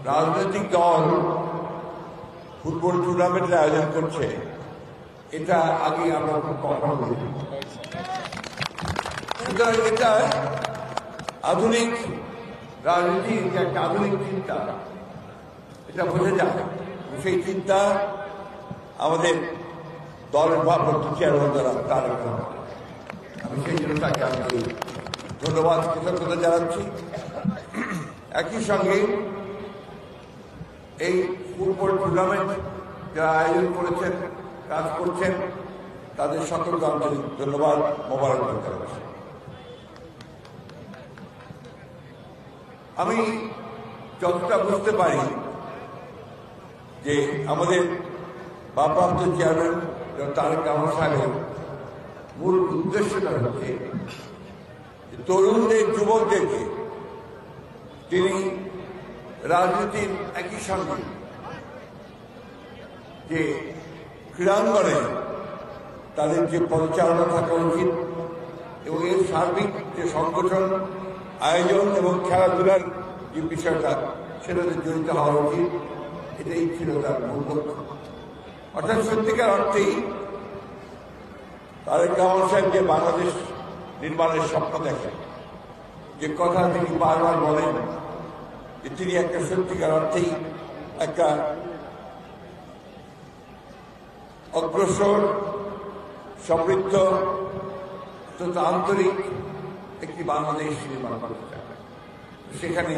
রাজনৈতিক দল ফুটবল টুর্নামেন্টের আয়োজন করছে, এটা আগে আমরা কখনো বলি। সুতরাং এটা আধুনিক রাজনীতি, একটা আধুনিক চিন্তা, এটা বোঝা যায়। সেই চিন্তা আমাদের দলের ভারপ্রাপ্ত চেয়ারম্যান দ্বারা তার, আমি সেই জন্য তাকে আমি ধন্যবাদ, কৃতজ্ঞতা জানাচ্ছি। একই সঙ্গে এই ফুটবল টুর্নামেন্ট যারা আয়োজন করেছেন, কাজ করছেন, তাদের সকলকে আন্তরিক ধন্যবাদ, মোবারকবাদ জানাচ্ছি। আমি যতটা বুঝতে পারি যে আমাদের ভারপ্রাপ্ত চেয়ারম্যান তারেক রহমান সাহেবের মূল উদ্দেশ্যটা হচ্ছে তরুণদের, যুবকদেরকে তিনি রাজনীতির একই সঙ্গে যে ক্রীড়াঙ্গনে তাদের যে পরিচালনা থাকা উচিত এবং এর সার্বিক যে সংগঠন, আয়োজন এবং খেলাধুলার যে বিষয়টা সেটাতে জড়িত হওয়া উচিত, এটাই ছিল তার মূল লক্ষ্য। অর্থাৎ সত্যিকার অর্থেই তারেক রহমান সাহেব যে বাংলাদেশ নির্মাণের স্বপ্ন দেখেন, যে কথা তিনি বারবার বলেন যে তিনি একটা সত্যিকার অর্থেই একটা অগ্রসর, সমৃদ্ধ, অত্যন্ত আন্তরিক একটি বাংলাদেশ নির্মাণ করতে চান। সেখানে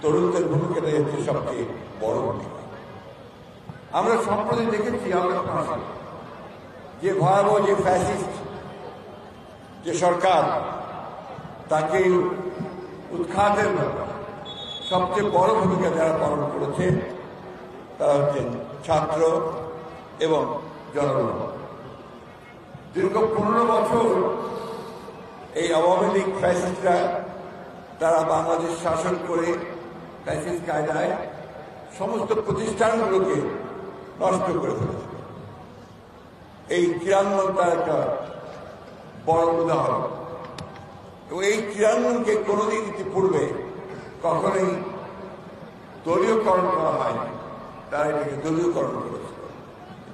তরুণদের ভূমিকাটা হচ্ছে সবচেয়ে বড় ভূমিকা। আমরা সম্প্রতি দেখেছি যে ভয়াবহ যে ফ্যাসিস্ট যে সরকার, তাকে উৎখাতের সবচেয়ে বড় ভূমিকা যারা পালন করেছে তারা হচ্ছেন ছাত্র এবং জনগণ। দীর্ঘ 15 বছর এই আওয়ামী লীগ ফ্যাসিস্টরা তারা বাংলাদেশ শাসন করে ফ্যাসিস্ট কায়দায় সমস্ত প্রতিষ্ঠানগুলোকে নষ্ট করে ফেলেছে। এই ক্রীড়াঙ্গন তার একটা বড় উদাহরণ। এবং এই ক্রীড়াঙ্গনকে কোনোদিন ইতিপূর্বে কখনোই দলীয়করণ করা হয়নি, তারা এটাকে দলীয়করণ করেছে।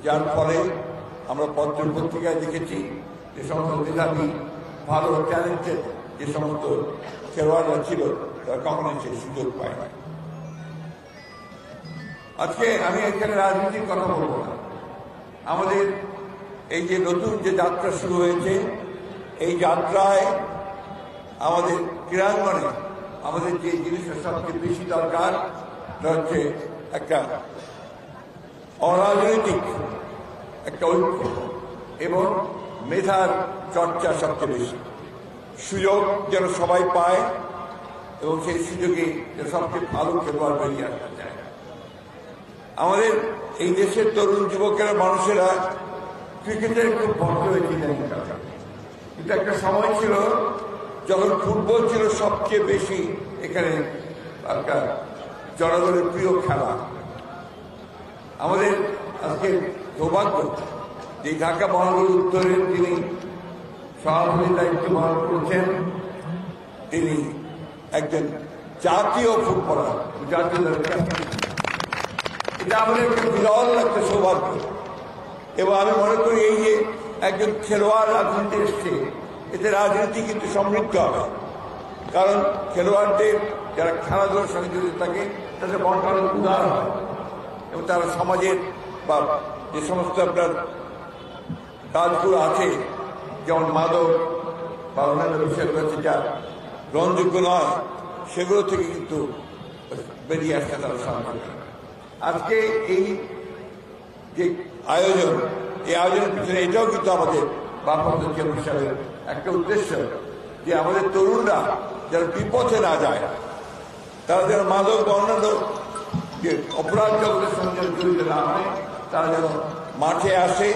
যার ফলে আমরা পত্র পত্রিকায় দেখেছি যে সমস্ত মেধাবী, ভালো, ট্যালেন্টেড যে সমস্ত খেলোয়াড়রা ছিল তারা কখনোই সেই সুযোগ পায় না। আজকে আমি এখানে রাজনীতির কথা বলবো না। আমাদের এই যে নতুন যে যাত্রা শুরু হয়েছে, এই যাত্রায় আমাদের ক্রীড়াঙ্গনে আমাদের যে জিনিসটা সবচেয়ে বেশি দরকার তা হচ্ছে একটা অরাজনৈতিক একটা ঐক্য এবং মেধার চর্চা সবচেয়ে বেশি। সুযোগ যেন সবাই পায় এবং সেই সুযোগে সবচেয়ে ভালো খেলোয়াড় বেরিয়ে আসতে চায়। আমাদের এই দেশের তরুণ যুবকেরা, মানুষেরা ক্রিকেটের খুব ভক্ত হয়েছে, কিন্তু একটা সময় ছিল যখন ফুটবল ছিল সবচেয়ে বেশি এখানে একটা জনগণের প্রিয় খেলা। আমাদের আজকে সৌভাগ্য যে ঢাকা মহানগর উত্তরের যিনি সভাপতির দায়িত্ব পালন করছেন, তিনি একজন জাতীয় ফুটবলার, জাতীয় দলের। এটা আমাদের একটা বিরল একটা সৌভাগ্য। এবং আমি মনে করি এই যে একজন খেলোয়াড় রাজনীতি এসছে, এতে রাজনীতি কিন্তু সমৃদ্ধ হবে। কারণ খেলোয়াড়দের যারা খেলাধুলার সঙ্গে জড়িত থাকে তাদের বন্টন উদার হয় এবং তারা সমাজের বা যে সমস্ত আপনার কাজগুলো আছে, যেমন মাদক বা অন্যান্য বিষয়গুলো যেটা গ্রহণযোগ্য নয়, সেগুলো থেকে কিন্তু বেরিয়ে আসতে তারা সাহায্য করে। আজকে এই যে আয়োজন, এই আয়োজনের পিছনে এটাও কিন্তু আমাদের ভারপ্রাপ্ত চেয়ারম্যান সাহেবের একটা উদ্দেশ্য, যে আমাদের তরুণরা যেন বিপথে না যায়, তারা যেন মাদক বা অন্যান্য যে অপরাধ জগতের সঙ্গে জড়িত না হয়, তারা যেন মাঠে আসে,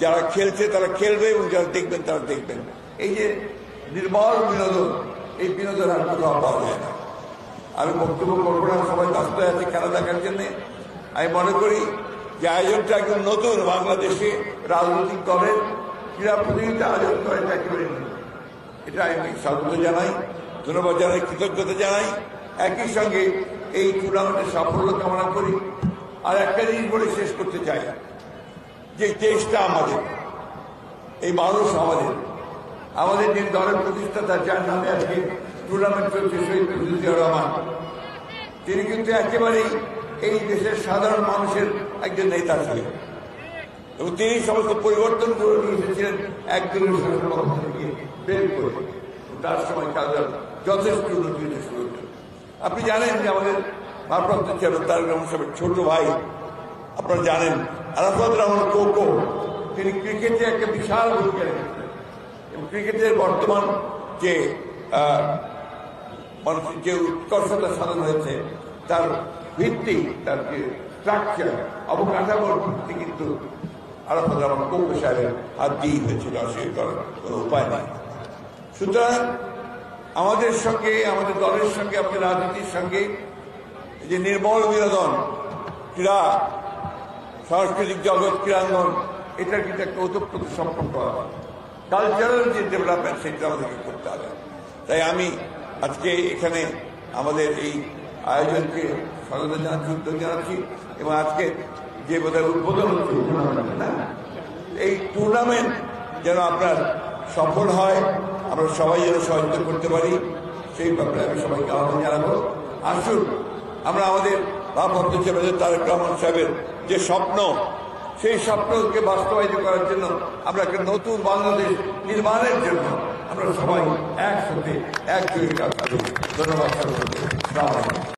যারা খেলছে তারা খেলবে এবং যারা দেখবেন তারা দেখবেন। এই যে নির্মল বিনোদন, এই বিনোদন আর কোথাও পাওয়া যায় না। আমি বক্তব্য করবো না, সবাই ব্যস্ত আছে খেলা দেখার জন্যে। আমি মনে করি যে আয়োজনটা একদম নতুন, বাংলাদেশে রাজনৈতিক দলের ক্রীড়া প্রতিযোগিতা আয়োজন করে একেবারে এটা আমি স্বাগত জানাই, ধন্যবাদ জানাই, কৃতজ্ঞতা জানাই। একই সঙ্গে এই টুর্নামেন্টের সাফল্য কামনা করি। আর একটা জিনিস বলে শেষ করতে চাই, যে দেশটা আমাদের, এই মানুষ আমাদের যে দলের প্রতিষ্ঠাতা, যার নামে আজকে টুর্নামেন্ট চলছে, শহীদ মুজিবুর রহমান, তিনি কিন্তু একেবারেই এই দেশের সাধারণ মানুষের একজন নেতা ছিলেন এবং তিনি সমস্ত পরিবর্তন করে নিয়ে এসেছিলেন একদলীয় শাসন ব্যবস্থা থেকে বের করে। তার সময় কাজের যথেষ্ট উন্নতি শুরু হয়েছে। আপনি জানেন যে আমাদের ভারপ্রাপ্ত চেয়ারম্যান তারেক রহমান সাহেবের ছোট ভাই, আপনারা জানেন, আরাফাত রহমান কোকো, তিনি ক্রিকেটে একটা বিশাল ভূমিকা রেখেছিলেন এবং ক্রিকেটের বর্তমান যে মানুষের যে উৎকর্ষতা সাধন হয়েছে, তার ভিত্তি, তার যে স্ট্রাকচার, অবকাঠামোর ভিত্তি কিন্তু আরাফাত রহমান কোকো সাহেবের হাত দিয়ে হয়েছিল, অস্বীকার করার কোনো উপায় নেই। সুতরাং আমাদের সঙ্গে, আমাদের দলের সঙ্গে, আমাদের রাজনীতির সঙ্গে যে নির্মল বিনোদন, ক্রীড়া, সাংস্কৃতিক জগৎ, ক্রীড়াঙ্গন, এটার কিন্তু একটা ওতপ্রোত সম্পর্ক আছে। কালচারাল যে ডেভেলপমেন্ট, সেটা আমাদেরকে করতে হবে। তাই আমি আজকে এখানে আমাদের এই আয়োজনকে স্বাগত জানাচ্ছি, উদ্যোগ জানাচ্ছি এবং আজকে যে বোধহয় উদ্বোধন হচ্ছে এই টুর্নামেন্ট যেন আপনার সফল হয়, আমরা সবাই যেন সহযোগিতা করতে পারি, সেই ব্যাপারে আমি সবাইকে আহ্বান জানাবো। আসুন আমরা আমাদের ভারপ্রাপ্ত চেয়ারম্যান তারেক রহমান সাহেবের যে স্বপ্ন, সেই স্বপ্নকে বাস্তবায়িত করার জন্য আমরা একটা নতুন বাংলাদেশ নির্মাণের জন্য আমরা সবাই একসাথে একযোগে কাজ করি। ধন্যবাদ।